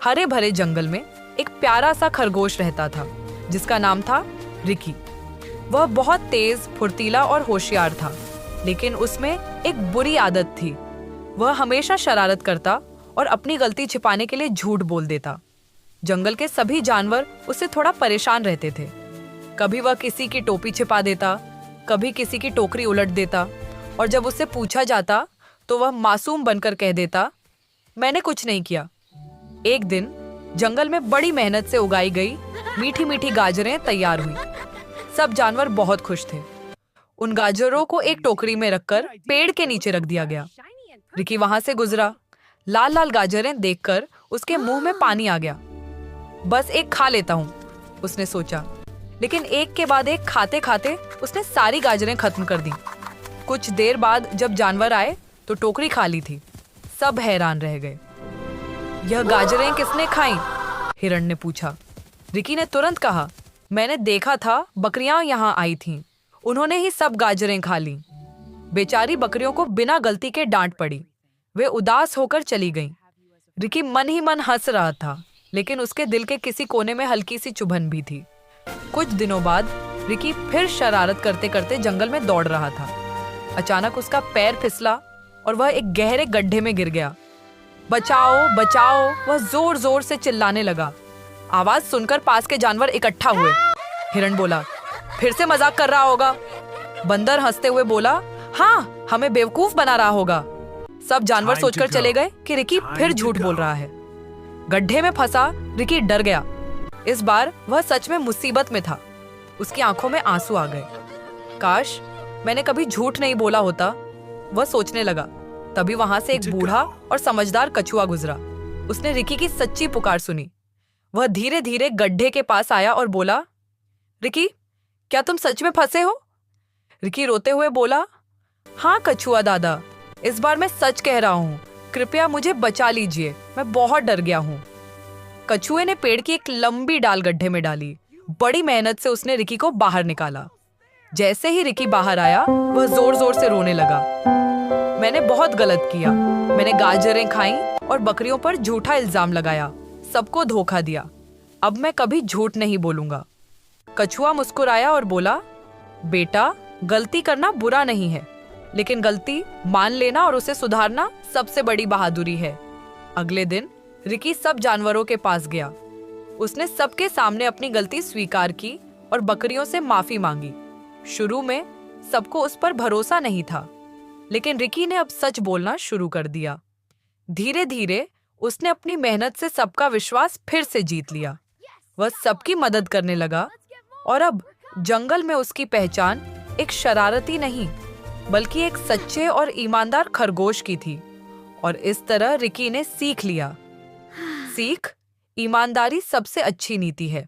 हरे भरे जंगल में एक प्यारा सा खरगोश रहता था जिसका नाम था रिकी। वह बहुत तेज, फुर्तीला और होशियार था, लेकिन उसमें एक बुरी आदत थी। वह हमेशा शरारत करता और अपनी गलती छिपाने के लिए झूठ बोल देता। जंगल के सभी जानवर उससे थोड़ा परेशान रहते थे। कभी वह किसी की टोपी छिपा देता, कभी किसी की टोकरी उलट देता, और जब उससे पूछा जाता तो वह मासूम बनकर कह देता, मैंने कुछ नहीं किया। एक दिन जंगल में बड़ी मेहनत से उगाई गई मीठी मीठी गाजरें तैयार हुई। सब जानवर बहुत खुश थे। उन गाजरों को एक टोकरी में रखकर पेड़ के नीचे रख दिया गया। रिकी वहां से गुजरा। लाल लाल गाजरें देखकर उसके मुंह में पानी आ गया। बस एक खा लेता हूँ, उसने सोचा। लेकिन एक के बाद एक खाते खाते उसने सारी गाजरें खत्म कर दी। कुछ देर बाद जब जानवर आए तो टोकरी खाली थी। सब हैरान रह गए। यह गाजरें किसने खाईं? हिरण ने पूछा। रिकी ने तुरंत कहा, मैंने देखा था, बकरियां यहाँ आई थीं। उन्होंने ही सब गाजरें खा लीं। बेचारी बकरियों को बिना गलती के डांट पड़ी। वे उदास होकर चली गईं। रिकी मन ही मन हंस रहा था, लेकिन उसके दिल के किसी कोने में हल्की सी चुभन भी थी। कुछ दिनों बाद रिकी फिर शरारत करते करते जंगल में दौड़ रहा था। अचानक उसका पैर फिसला और वह एक गहरे गड्ढे में गिर गया। बचाओ बचाओ, वह जोर जोर से चिल्लाने लगा। आवाज सुनकर पास के जानवर इकट्ठा हुए। हिरण बोला, फिर से मजाक कर रहा होगा। बंदर हंसते हुए बोला, हाँ, हमें बेवकूफ बना रहा होगा। सब जानवर सोचकर चले गए कि रिकी फिर झूठ बोल रहा है। गड्ढे में फंसा रिकी डर गया। इस बार वह सच में मुसीबत में था। उसकी आंखों में आंसू आ गए। काश मैंने कभी झूठ नहीं बोला होता, वह सोचने लगा। तभी वहां से एक बूढ़ा और समझदार कछुआ गुजरा। उसने रिकी की सच्ची पुकार सुनी। वह धीरे धीरे गड्ढे के पास आया और बोला, रिकी, क्या तुम सच में फंसे हो? रिकी रोते हुए बोला, हाँ कछुआ दादा, इस बार मैं सच कह रहा हूँ। कृपया मुझे बचा लीजिए, मैं बहुत डर गया हूँ। कछुए ने पेड़ की एक लंबी डाल गड्ढे में डाली। बड़ी मेहनत से उसने रिकी को बाहर निकाला। जैसे ही रिकी बाहर आया, वह जोर जोर से रोने लगा। मैंने बहुत गलत किया। मैंने गाजरें खाई और बकरियों पर झूठा इल्जाम लगाया, सबको धोखा दिया। अब मैं कभी झूठ नहीं बोलूंगा। कछुआ मुस्कुराया और बोला, बेटा, गलती करना बुरा नहीं है, लेकिन गलती मान लेना और उसे सुधारना सबसे बड़ी बहादुरी है। अगले दिन रिकी सब जानवरों के पास गया। उसने सबके सामने अपनी गलती स्वीकार की और बकरियों से माफी मांगी। शुरू में सबको उस पर भरोसा नहीं था, लेकिन रिकी ने अब सच बोलना शुरू कर दिया। धीरे धीरे उसने अपनी मेहनत से सबका विश्वास फिर से जीत लिया। वह सबकी मदद करने लगा और अब जंगल में उसकी पहचान एक शरारती नहीं, बल्कि एक सच्चे और ईमानदार खरगोश की थी। और इस तरह रिकी ने सीख लिया, ईमानदारी सबसे अच्छी नीति है।